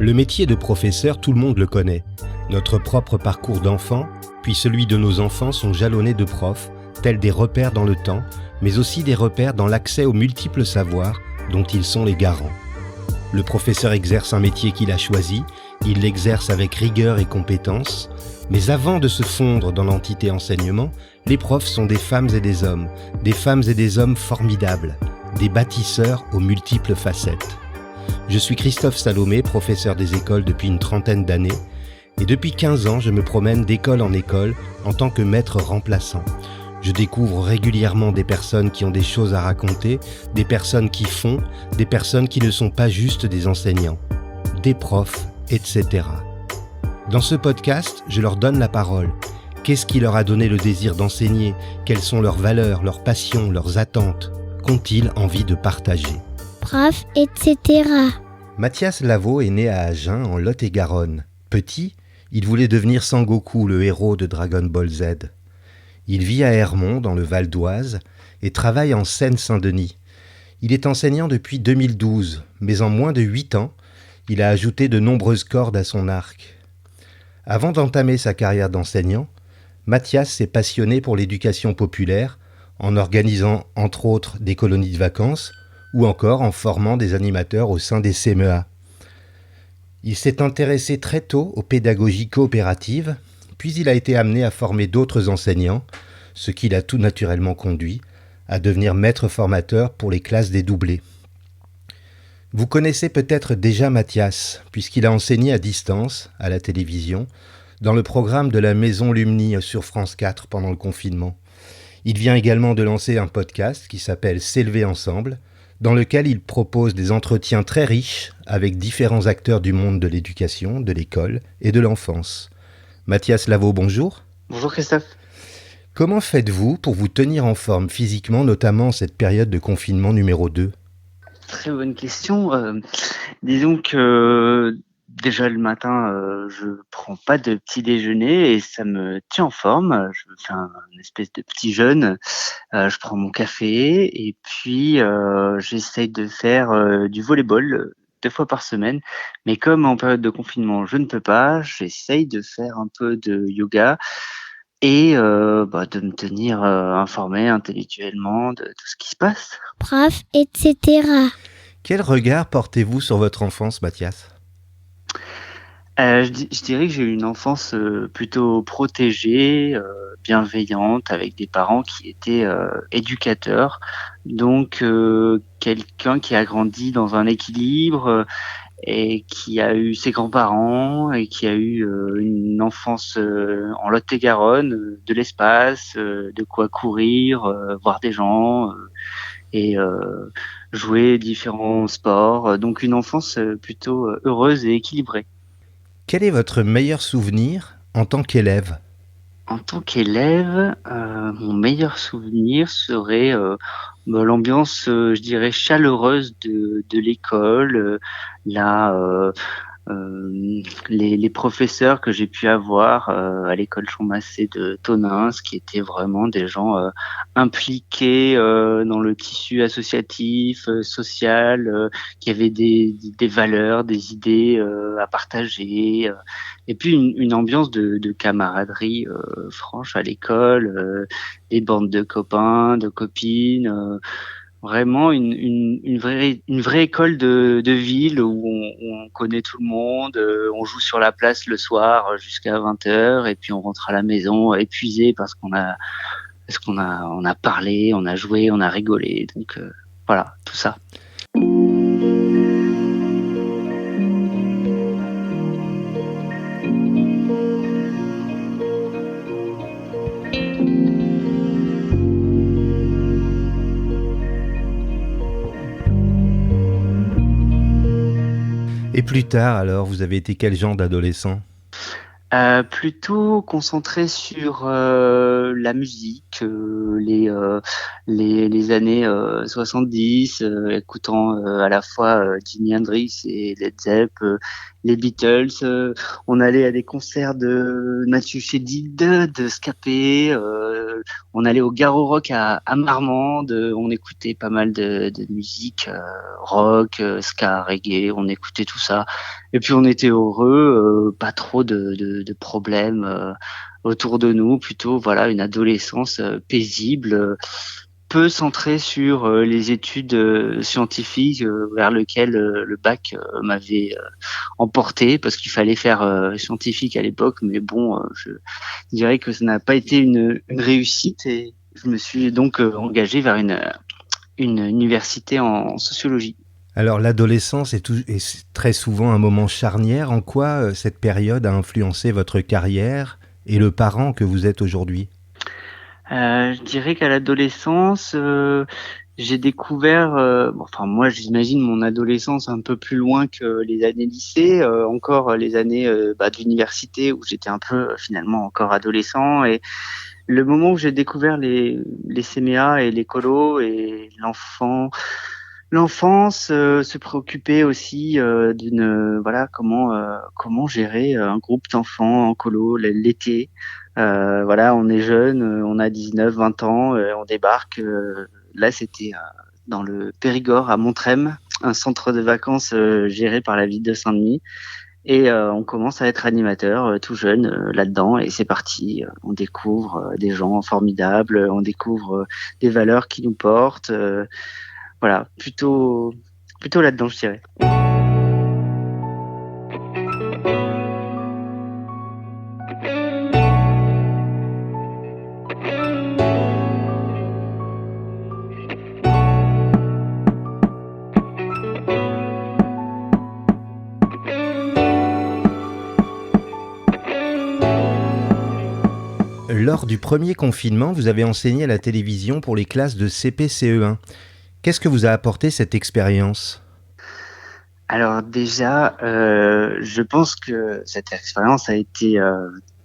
Le métier de professeur, tout le monde le connaît. Notre propre parcours d'enfant, puis celui de nos enfants sont jalonnés de profs, tels des repères dans le temps, mais aussi des repères dans l'accès aux multiples savoirs dont ils sont les garants. Le professeur exerce un métier qu'il a choisi, il l'exerce avec rigueur et compétence, mais avant de se fondre dans l'entité enseignement, les profs sont des femmes et des hommes formidables, des bâtisseurs aux multiples facettes. Je suis Christophe Salomé, professeur des écoles depuis une trentaine d'années, et depuis 15 ans, je me promène d'école en école en tant que maître remplaçant. Je découvre régulièrement des personnes qui ont des choses à raconter, des personnes qui font, des personnes qui ne sont pas juste des enseignants, des profs, etc. Dans ce podcast, je leur donne la parole. Qu'est-ce qui leur a donné le désir d'enseigner? Quelles sont leurs valeurs, leurs passions, leurs attentes? Qu'ont-ils envie de partager? Prof, etc. Mathias Lavaux est né à Agen, en Lot-et-Garonne. Petit, il voulait devenir Sangoku, le héros de Dragon Ball Z. Il vit à Hermont, dans le Val d'Oise, et travaille en Seine-Saint-Denis. Il est enseignant depuis 2012, mais en moins de 8 ans, il a ajouté de nombreuses cordes à son arc. Avant d'entamer sa carrière d'enseignant, Mathias s'est passionné pour l'éducation populaire, en organisant entre autres des colonies de vacances, ou encore en formant des animateurs au sein des CMEA. Il s'est intéressé très tôt aux pédagogies coopératives, puis il a été amené à former d'autres enseignants, ce qui l'a tout naturellement conduit à devenir maître formateur pour les classes dédoublées. Vous connaissez peut-être déjà Mathias, puisqu'il a enseigné à distance, à la télévision, dans le programme de la Maison Lumni sur France 4 pendant le confinement. Il vient également de lancer un podcast qui s'appelle S'élever ensemble, dans lequel il propose des entretiens très riches avec différents acteurs du monde de l'éducation, de l'école et de l'enfance. Mathias Lavaux, bonjour. Bonjour Christophe. Comment faites-vous pour vous tenir en forme physiquement, notamment en cette période de confinement numéro 2 ? Très bonne question. Disons que déjà le matin, je prends pas de petit déjeuner et ça me tient en forme. Je me fais une espèce de petit jeûne. Je prends mon café et puis j'essaye de faire du volleyball 2 fois par semaine. Mais comme en période de confinement, je ne peux pas, j'essaye de faire un peu de yoga et de me tenir informé intellectuellement de tout ce qui se passe. Prof, etc. Quel regard portez-vous sur votre enfance, Mathias ? Je dirais que j'ai eu une enfance plutôt protégée, bienveillante, avec des parents qui étaient éducateurs. Donc quelqu'un qui a grandi dans un équilibre et qui a eu ses grands-parents et qui a eu une enfance en Lot-et-Garonne, de l'espace, de quoi courir, voir des gens et jouer différents sports. Donc une enfance plutôt heureuse et équilibrée. Quel est votre meilleur souvenir en tant qu'élève ? En tant qu'élève, mon meilleur souvenir serait l'ambiance, je dirais, chaleureuse de l'école, les professeurs que j'ai pu avoir à l'école Champmassé de Tonneins, qui étaient vraiment des gens impliqués dans le tissu associatif, social, qui avaient des valeurs, des idées à partager, et puis une ambiance de camaraderie franche à l'école, des bandes de copains, de copines. Vraiment une vraie école de ville où on connaît tout le monde, on joue sur la place le soir jusqu'à 20h et puis on rentre à la maison épuisé parce qu'on a parlé, on a joué, on a rigolé. Donc voilà, tout ça. Et plus tard, alors, vous avez été quel genre d'adolescent ? Plutôt concentré sur la la musique, les années 70, écoutant à la fois Jimi Hendrix et Led Zepp, les Beatles. On allait à des concerts de Mathieu Chédid, de Scapé. On allait au Garo Rock à Marmande. On écoutait pas mal de musique rock, ska, reggae. On écoutait tout ça. Et puis on était heureux, pas trop de problèmes autour de nous. Plutôt voilà une adolescence paisible. Peu centré sur les études scientifiques vers lequel le bac m'avait emporté parce qu'il fallait faire scientifique à l'époque, mais bon, je dirais que ça n'a pas été une réussite et je me suis donc engagé vers une université en sociologie. Alors l'adolescence est très souvent un moment charnière. En quoi cette période a influencé votre carrière et le parent que vous êtes aujourd'hui ? Je dirais qu'à l'adolescence, j'ai découvert, moi j'imagine mon adolescence un peu plus loin que les années lycée, encore les années d'université où j'étais un peu finalement encore adolescent. Et le moment où j'ai découvert les CMA et l'écolo et l'enfance, se préoccuper aussi d'une comment gérer un groupe d'enfants en colo l'été. On est jeune, on a 19, 20 ans, on débarque. Là, c'était dans le Périgord, à Montrem, un centre de vacances géré par la ville de Saint-Denis. Et on commence à être animateur tout jeune là-dedans. Et c'est parti. On découvre des gens formidables, on découvre des valeurs qui nous portent. Plutôt là-dedans, je dirais. Lors du premier confinement, vous avez enseigné à la télévision pour les classes de CP-CE1. Qu'est-ce que vous a apporté cette expérience ? Alors déjà, je pense que cette expérience a été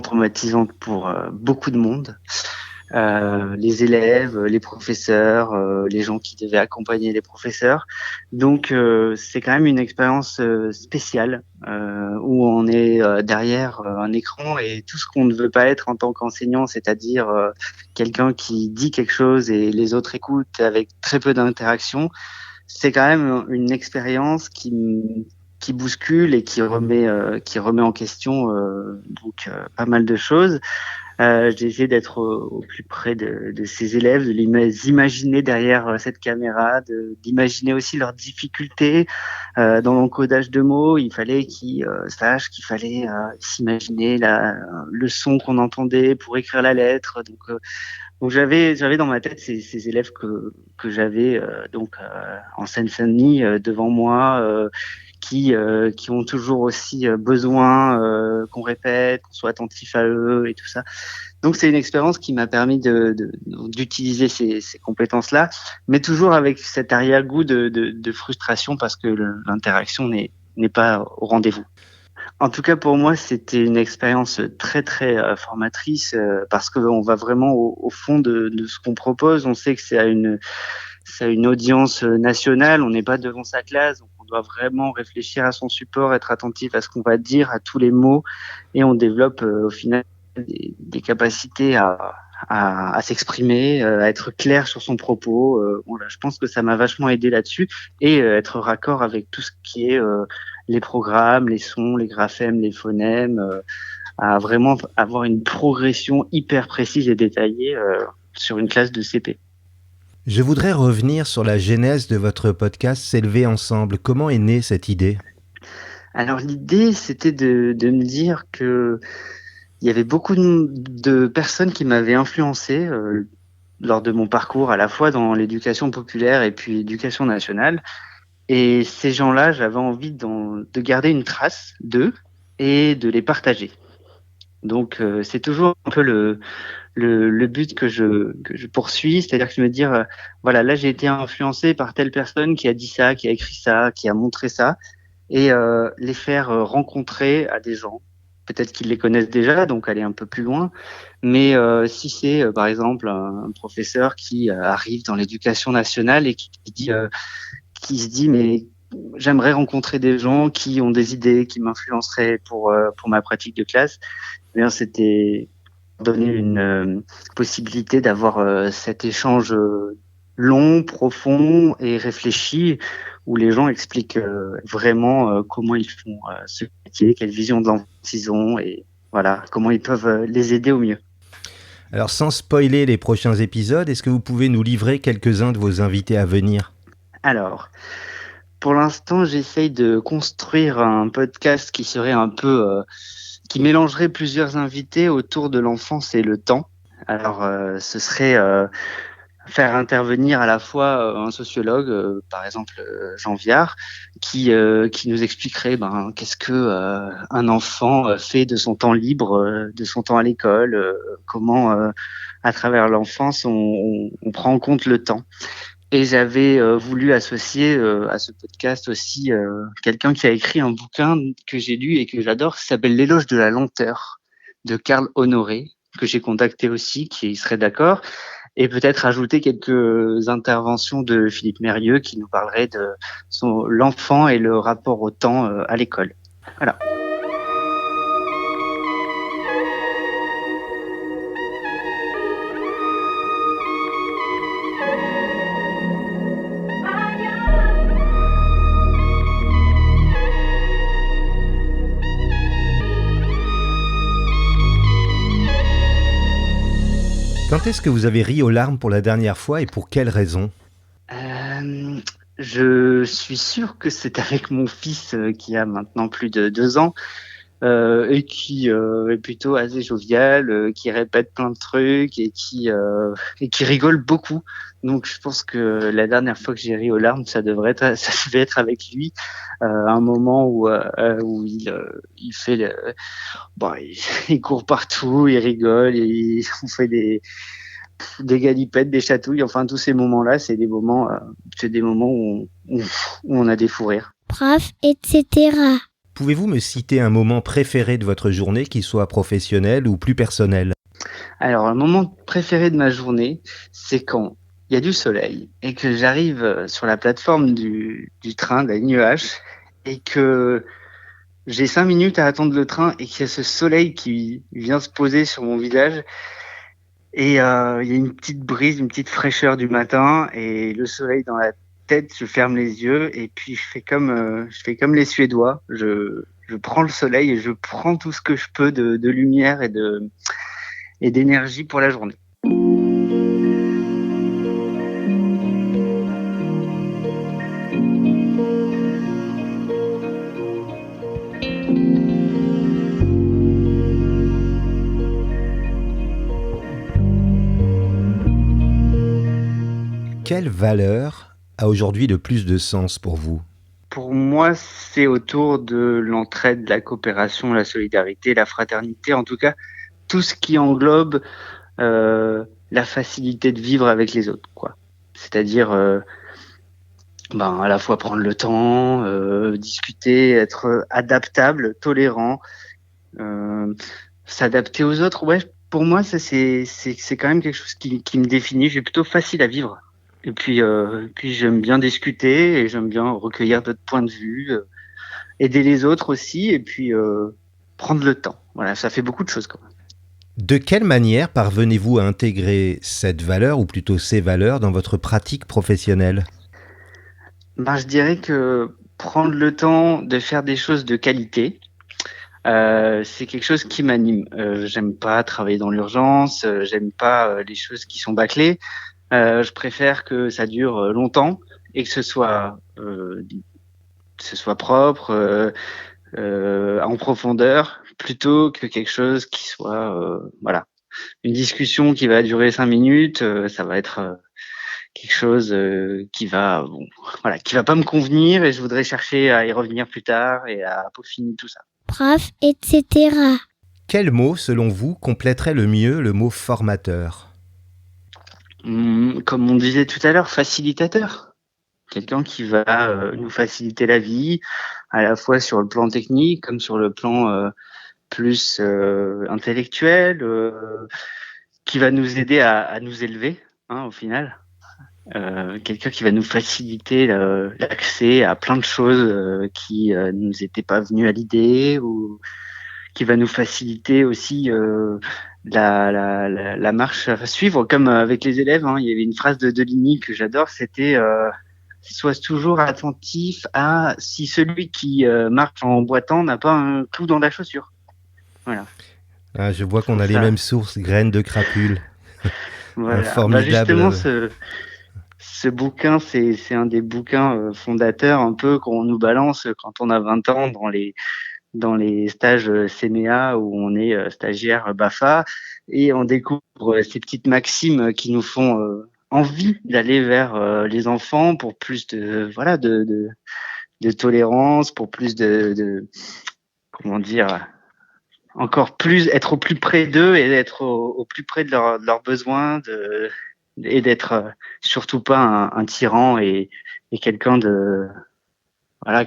traumatisante pour beaucoup de monde. Les élèves, les professeurs, les gens qui devaient accompagner les professeurs. Donc c'est quand même une expérience spéciale où on est derrière un écran et tout ce qu'on ne veut pas être en tant qu'enseignant, c'est-à-dire quelqu'un qui dit quelque chose et les autres écoutent avec très peu d'interaction. C'est quand même une expérience qui bouscule et qui remet en question pas mal de choses. J'ai essayé d'être au plus près de ces élèves, de les imaginer derrière cette caméra, d'imaginer aussi leurs difficultés dans l'encodage de mots. Il fallait qu'ils sachent qu'il fallait s'imaginer le son qu'on entendait pour écrire la lettre. Donc j'avais dans ma tête ces élèves que j'avais en Seine-Saint-Denis devant moi, qui ont toujours aussi besoin qu'on répète, qu'on soit attentif à eux et tout ça. Donc c'est une expérience qui m'a permis d'utiliser ces compétences-là, mais toujours avec cet arrière-goût de frustration parce que l'interaction n'est pas au rendez-vous. En tout cas, pour moi, c'était une expérience très, très formatrice parce qu'on va vraiment au fond de ce qu'on propose. On sait que c'est à une audience nationale. On n'est pas devant sa classe. Donc on doit vraiment réfléchir à son support, être attentif à ce qu'on va dire, à tous les mots. Et on développe au final des capacités à s'exprimer, à être clair sur son propos. Je pense que ça m'a vachement aidé là-dessus et être raccord avec tout ce qui est les programmes, les sons, les graphèmes, les phonèmes, à vraiment avoir une progression hyper précise et détaillée sur une classe de CP. Je voudrais revenir sur la genèse de votre podcast S'élever ensemble. Comment est née cette idée ? Alors l'idée, c'était de me dire que il y avait beaucoup de personnes qui m'avaient influencé lors de mon parcours, à la fois dans l'éducation populaire et puis l'éducation nationale. Et ces gens-là, j'avais envie de garder une trace d'eux et de les partager. Donc c'est toujours un peu le but que je poursuis, c'est-à-dire que je me dire là j'ai été influencé par telle personne qui a dit ça, qui a écrit ça, qui a montré ça, et les faire rencontrer à des gens peut-être qu'ils les connaissent déjà, donc aller un peu plus loin. Mais si c'est par exemple un professeur qui arrive dans l'éducation nationale et qui se dit mais j'aimerais rencontrer des gens qui ont des idées qui m'influenceraient pour ma pratique de classe, eh bien c'était donner une possibilité d'avoir cet échange long, profond et réfléchi où les gens expliquent vraiment comment ils font ce métier, quelle vision de l'enfance ils ont et voilà, comment ils peuvent les aider au mieux. Alors sans spoiler les prochains épisodes, est-ce que vous pouvez nous livrer quelques-uns de vos invités à venir ? Alors, pour l'instant, j'essaye de construire un podcast qui serait un peu qui mélangerait plusieurs invités autour de l'enfance et le temps. Alors, ce serait faire intervenir à la fois un sociologue, par exemple Jean Viard, qui nous expliquerait qu'est-ce que un enfant fait de son temps libre, de son temps à l'école, comment à travers l'enfance on prend en compte le temps. Et j'avais voulu associer à ce podcast aussi quelqu'un qui a écrit un bouquin que j'ai lu et que j'adore, qui s'appelle L'éloge de la lenteur de Karl Honoré, que j'ai contacté aussi, qui serait d'accord, et peut-être ajouter quelques interventions de Philippe Mérieux qui nous parlerait de l'enfant et le rapport au temps à l'école. Voilà. Quand est-ce que vous avez ri aux larmes pour la dernière fois et pour quelle raison ? Je suis sûr que c'est avec mon fils qui a maintenant plus de 2 ans et qui est plutôt assez jovial, qui répète plein de trucs et qui rigole beaucoup. Donc je pense que la dernière fois que j'ai ri aux larmes, ça devait être avec lui, un moment où il fait il court partout, il rigole, on fait des galipettes, des chatouilles, enfin tous ces moments-là, c'est des moments où on a des fous rires. Prof, etc. Pouvez-vous me citer un moment préféré de votre journée, qu'il soit professionnel ou plus personnel ? Alors, le moment préféré de ma journée, c'est quand il y a du soleil et que j'arrive sur la plateforme du train de la ligne EH et que j'ai 5 minutes à attendre le train et qu'il y a ce soleil qui vient se poser sur mon visage. Et il y a une petite brise, une petite fraîcheur du matin et le soleil dans la tête, je ferme les yeux et puis je fais comme les Suédois. Je prends le soleil et je prends tout ce que je peux de lumière et d'énergie pour la journée. Quelle valeur a aujourd'hui le plus de sens pour vous ? Pour moi, c'est autour de l'entraide, la coopération, la solidarité, la fraternité, en tout cas, tout ce qui englobe la facilité de vivre avec les autres, quoi. C'est-à-dire à la fois prendre le temps, discuter, être adaptable, tolérant, s'adapter aux autres. Ouais, pour moi, ça c'est quand même quelque chose qui me définit. Je suis plutôt facile à vivre. Et puis j'aime bien discuter et j'aime bien recueillir d'autres points de vue, aider les autres aussi et puis prendre le temps. Voilà, ça fait beaucoup de choses quand même. De quelle manière parvenez-vous à intégrer cette valeur, ou plutôt ces valeurs, dans votre pratique professionnelle ? Je dirais que prendre le temps de faire des choses de qualité, c'est quelque chose qui m'anime. J'aime pas travailler dans l'urgence, j'aime pas les choses qui sont bâclées. Je préfère que ça dure longtemps et que ce soit propre, en profondeur, plutôt que quelque chose qui soit une discussion qui va durer 5 minutes. Ça va être quelque chose qui va pas me convenir et je voudrais chercher à y revenir plus tard et à peaufiner tout ça. Prof, etc. Quel mot, selon vous, compléterait le mieux le mot formateur ? Comme on disait tout à l'heure, facilitateur. Quelqu'un qui va nous faciliter la vie, à la fois sur le plan technique comme sur le plan plus intellectuel, qui va nous aider à nous élever, au final. Quelqu'un qui va nous faciliter l'accès à plein de choses qui nous étaient pas venues à l'idée, ou qui va nous faciliter aussi la marche à suivre, comme avec les élèves. Il y avait une phrase de Deligny que j'adore, c'était sois toujours attentif à si celui qui marche en boitant n'a pas un clou dans la chaussure. Voilà. Ah, je vois qu'on a les mêmes sources, Graines de crapule. Voilà. Un formidable... justement, ce bouquin, c'est un des bouquins fondateurs un peu qu'on nous balance quand on a 20 ans dans les stages CMEA où on est stagiaire BAFA, et on découvre ces petites maximes qui nous font envie d'aller vers les enfants pour plus de tolérance, pour plus de comment dire, encore plus être au plus près d'eux et être au plus près de leurs besoins, et d'être surtout pas un tyran et quelqu'un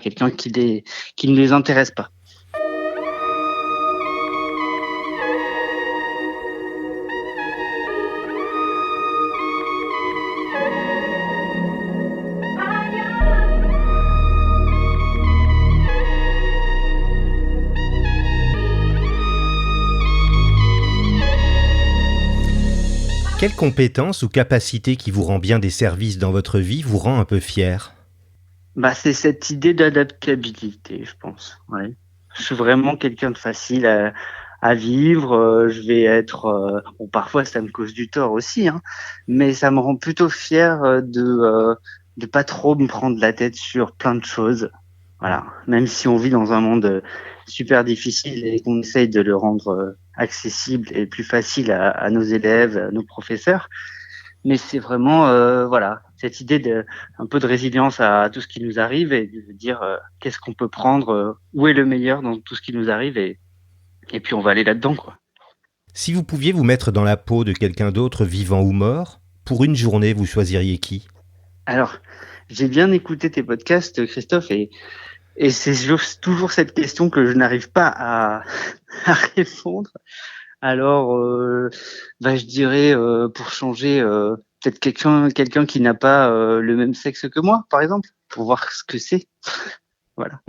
quelqu'un qui ne les intéresse pas. Quelle compétence ou capacité qui vous rend bien des services dans votre vie vous rend un peu fier ? C'est cette idée d'adaptabilité, je pense. Ouais. Je suis vraiment quelqu'un de facile à vivre. Je vais être... parfois, ça me cause du tort aussi, mais ça me rend plutôt fier de pas trop me prendre la tête sur plein de choses. Voilà. Même si on vit dans un monde super difficile et qu'on essaye de le rendre accessible et plus facile à nos élèves, à nos professeurs. Mais c'est vraiment cette idée un peu de résilience à tout ce qui nous arrive, et de dire qu'est-ce qu'on peut prendre, où est le meilleur dans tout ce qui nous arrive, et puis on va aller là-dedans, quoi. Si vous pouviez vous mettre dans la peau de quelqu'un d'autre, vivant ou mort, pour une journée, vous choisiriez qui ? Alors, j'ai bien écouté tes podcasts, Christophe, et c'est toujours cette question que je n'arrive pas à répondre. Alors, je dirais, pour changer, peut-être quelqu'un qui n'a pas le même sexe que moi, par exemple, pour voir ce que c'est. Voilà.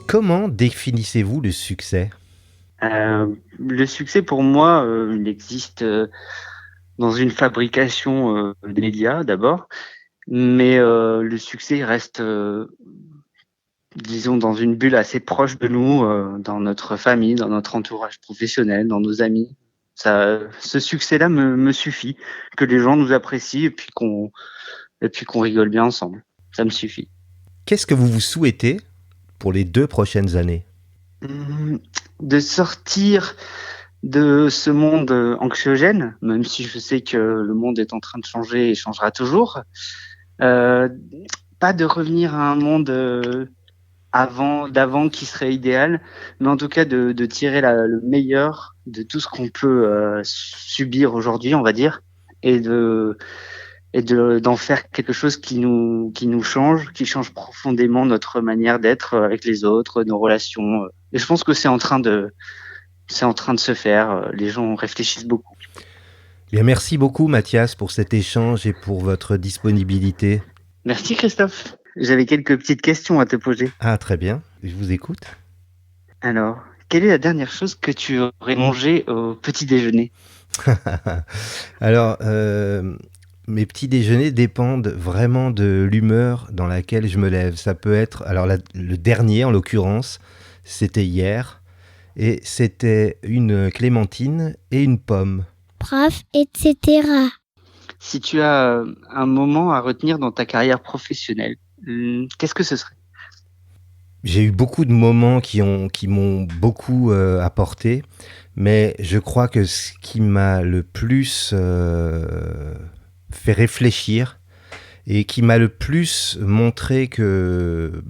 Comment définissez-vous le succès ? Le succès, pour moi, il existe dans une fabrication de médias, d'abord, mais le succès reste, disons, dans une bulle assez proche de nous, dans notre famille, dans notre entourage professionnel, dans nos amis. Ce succès-là me suffit, que les gens nous apprécient et puis qu'on rigole bien ensemble. Ça me suffit. Qu'est-ce que vous vous souhaitez pour les 2 prochaines années ? De sortir de ce monde anxiogène, même si je sais que le monde est en train de changer et changera toujours. Pas de revenir à un monde d'avant qui serait idéal, mais en tout cas de tirer le meilleur de tout ce qu'on peut subir aujourd'hui, on va dire, et d'en faire quelque chose qui nous change, qui change profondément notre manière d'être avec les autres, nos relations. Et je pense que c'est en train de se faire. Les gens réfléchissent beaucoup. Bien, merci beaucoup Mathias pour cet échange et pour votre disponibilité. Merci Christophe. J'avais quelques petites questions à te poser. Ah, très bien, je vous écoute. Alors, quelle est la dernière chose que tu aurais mangé au petit déjeuner ? Alors, mes petits déjeuners dépendent vraiment de l'humeur dans laquelle je me lève. Ça peut être... Alors, le dernier, en l'occurrence, c'était hier. Et c'était une clémentine et une pomme. Prof, etc. Si tu as un moment à retenir dans ta carrière professionnelle, qu'est-ce que ce serait ? J'ai eu beaucoup de moments qui m'ont beaucoup apporté. Mais je crois que ce qui m'a le plus fait réfléchir et qui m'a le plus montré que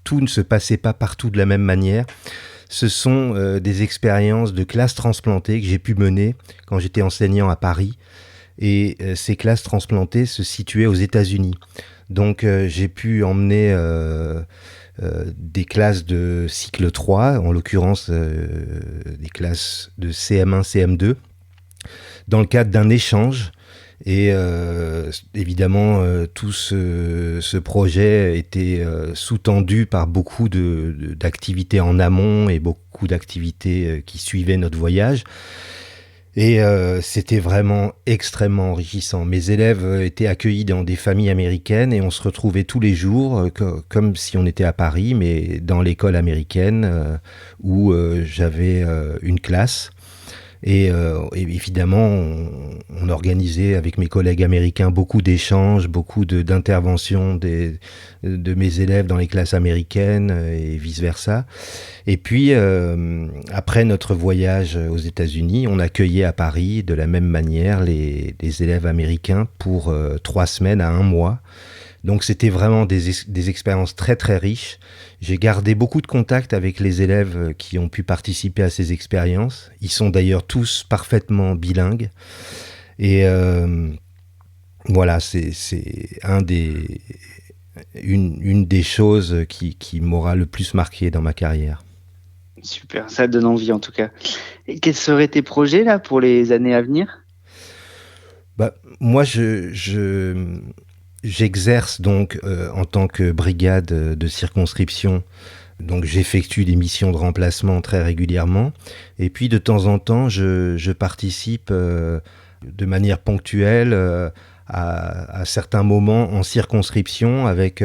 tout ne se passait pas partout de la même manière. Ce sont des expériences de classes transplantées que j'ai pu mener quand j'étais enseignant à Paris. Et ces classes transplantées se situaient aux États-Unis. Donc j'ai pu emmener des classes de cycle 3, en l'occurrence des classes de CM1, CM2, dans le cadre d'un échange. Et évidemment, tout ce projet était sous-tendu par beaucoup d'activités en amont et beaucoup d'activités qui suivaient notre voyage. Et c'était vraiment extrêmement enrichissant. Mes élèves étaient accueillis dans des familles américaines et on se retrouvait tous les jours, comme si on était à Paris, mais dans l'école américaine où j'avais une classe. Et évidemment, on organisait avec mes collègues américains beaucoup d'échanges, beaucoup d'interventions de mes élèves dans les classes américaines et vice-versa. Et puis, après notre voyage aux États-Unis, on accueillait à Paris de la même manière les élèves américains pour 3 semaines à 1 mois. Donc c'était vraiment des expériences très très riches. J'ai gardé beaucoup de contacts avec les élèves qui ont pu participer à ces expériences. Ils sont d'ailleurs tous parfaitement bilingues. Et voilà, c'est une des choses qui m'aura le plus marqué dans ma carrière. Super, ça donne envie en tout cas. Et quels seraient tes projets là pour les années à venir ? Moi, j'exerce donc en tant que brigade de circonscription. Donc j'effectue des missions de remplacement très régulièrement. Et puis de temps en temps, je participe de manière ponctuelle à certains moments en circonscription avec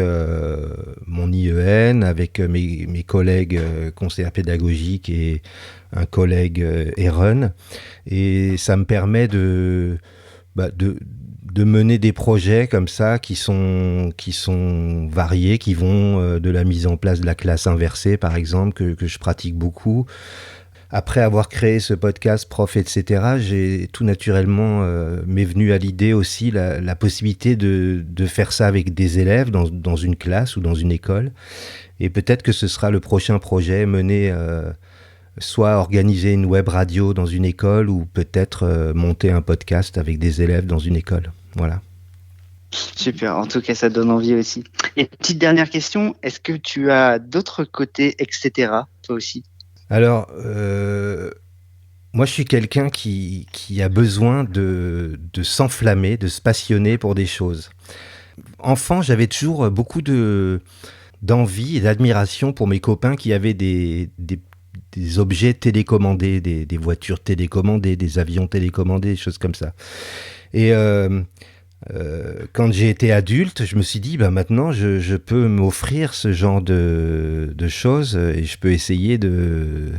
mon IEN, avec mes collègues conseillers pédagogiques et un collègue EREN. Et ça me permet de mener des projets comme ça qui sont variés, qui vont de la mise en place de la classe inversée, par exemple, que je pratique beaucoup. Après avoir créé ce podcast Prof, etc., j'ai tout naturellement m'est venu à l'idée aussi la possibilité de faire ça avec des élèves dans une classe ou dans une école. Et peut-être que ce sera le prochain projet, mener soit organiser une web radio dans une école ou peut-être monter un podcast avec des élèves dans une école. Voilà. Super, en tout cas ça donne envie aussi. Et petite dernière question, est-ce que tu as d'autres côtés, etc., toi aussi ? Alors, moi je suis quelqu'un qui a besoin de s'enflammer, de se passionner pour des choses. Enfant, j'avais toujours beaucoup d'envie et d'admiration pour mes copains qui avaient des objets télécommandés, des voitures télécommandées, des avions télécommandés, des choses comme ça. Et quand j'ai été adulte, je me suis dit, maintenant, je peux m'offrir ce genre de choses et je peux essayer de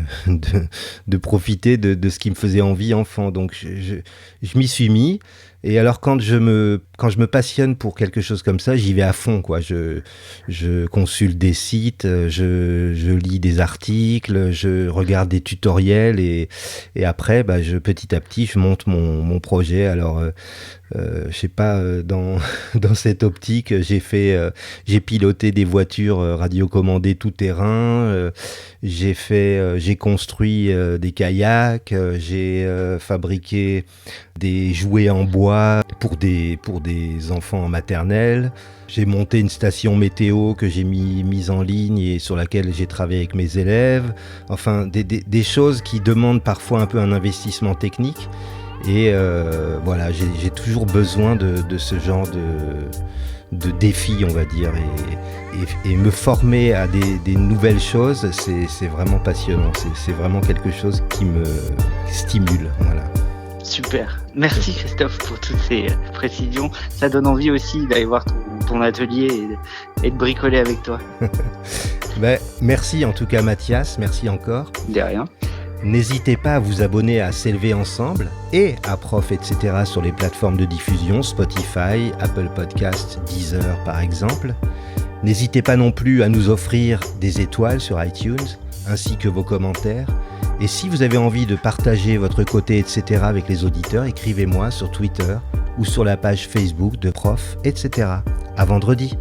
profiter de ce qui me faisait envie enfant. Donc, je m'y suis mis. Et alors, quand je me passionne pour quelque chose comme ça, j'y vais à fond, quoi. Je consulte des sites, je lis des articles, je regarde des tutoriels et après, petit à petit, je monte mon projet. Alors, je sais pas, dans cette optique, j'ai piloté des voitures radiocommandées tout terrain. J'ai construit des kayaks. J'ai fabriqué des jouets en bois pour des enfants en maternelle. J'ai monté une station météo que j'ai mise en ligne et sur laquelle j'ai travaillé avec mes élèves. Enfin, des choses qui demandent parfois un peu un investissement technique. Et voilà, j'ai toujours besoin de ce genre de défi, on va dire. Et me former à des nouvelles choses, c'est vraiment passionnant. C'est vraiment quelque chose qui me stimule. Voilà. Super. Merci Christophe pour toutes ces précisions. Ça donne envie aussi d'aller voir ton atelier et de bricoler avec toi. Merci en tout cas Mathias, merci encore. De rien. N'hésitez pas à vous abonner à S'élever ensemble et à Prof, etc. sur les plateformes de diffusion, Spotify, Apple Podcasts, Deezer par exemple. N'hésitez pas non plus à nous offrir des étoiles sur iTunes, ainsi que vos commentaires. Et si vous avez envie de partager votre côté, etc. avec les auditeurs, écrivez-moi sur Twitter ou sur la page Facebook de Prof, etc. À vendredi.